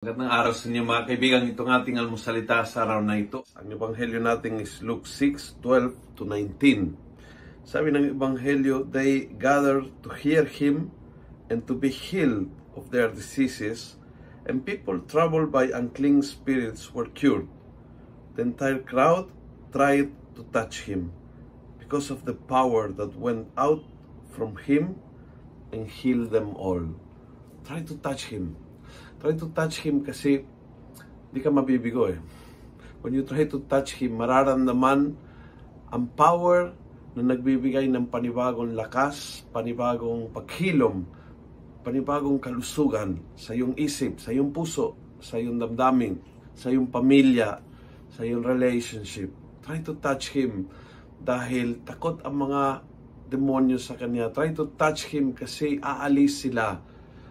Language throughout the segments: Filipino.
Magandang araw sa inyo mga kaibigan. Itong ating almusalita sa araw na ito. Ang ebanghelyo natin is Luke 6:12-19. Sabi ng ebanghelyo, they gathered to hear him and to be healed of their diseases, and people troubled by unclean spirits were cured. The entire crowd tried to touch him because of the power that went out from him and healed them all. Try to touch him. Try to touch him kasi di ka mabibigo eh. When you try to touch him, mararamdaman ang power na nagbibigay ng panibagong lakas, panibagong paghilom, panibagong kalusugan sa iyong isip, sa iyong puso, sa iyong damdamin, sa iyong pamilya, sa iyong relationship. Try to touch him dahil takot ang mga demonyo sa kanya. Try to touch him kasi aalis sila.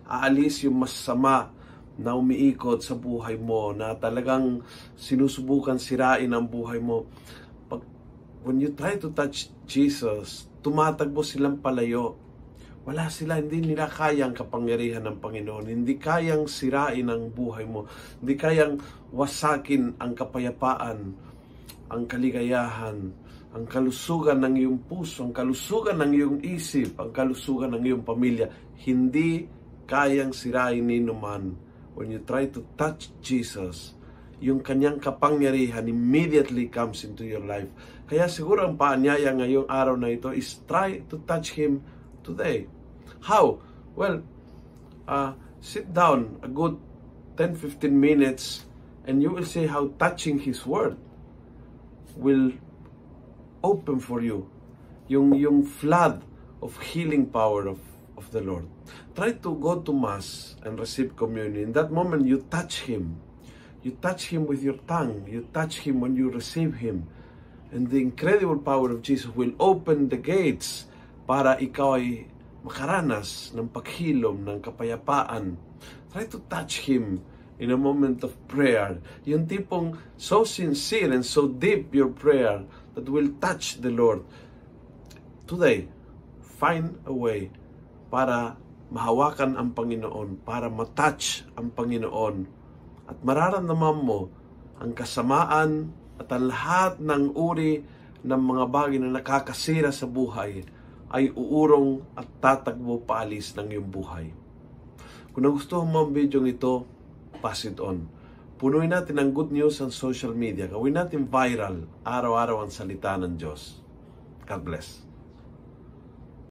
Aalis yung masama na umiikot sa buhay mo, na talagang sinusubukan sirain ang buhay mo. When you try to touch Jesus, tumatagbo silang palayo. Wala sila, hindi nila kayang kapangyarihan ng Panginoon. Hindi kayang sirain ang buhay mo. Hindi kayang wasakin ang kapayapaan, ang kaligayahan, ang kalusugan ng iyong puso, ang kalusugan ng iyong isip, ang kalusugan ng iyong pamilya. Hindi kayang sirain ni numan. When you try to touch Jesus, yung kanyang kapangyarihan immediately comes into your life. Kaya siguro ang paanyaya ngayong araw na ito is try to touch him today. How? Well, sit down a good 10-15 minutes and you will see how touching his word will open for you yung flood of healing power of the Lord. Try to go to Mass and receive communion. In that moment, you touch him. You touch him with your tongue. You touch him when you receive him. And the incredible power of Jesus will open the gates para ikaw ay makaranas ng paghilom, ng kapayapaan. Try to touch him in a moment of prayer. Yung tipong so sincere and so deep your prayer that will touch the Lord. Today, find a way para mahawakan ang Panginoon, para matouch ang Panginoon. At mararamdaman mo ang kasamaan at ang lahat ng uri ng mga bagay na nakakasira sa buhay ay uurong at tatagbo paalis ng iyong buhay. Kung nagustuhan mo ang video ito, pass it on. Punuin natin ang good news sa social media. Gawin natin viral, araw-araw ang salita ng Diyos. God bless.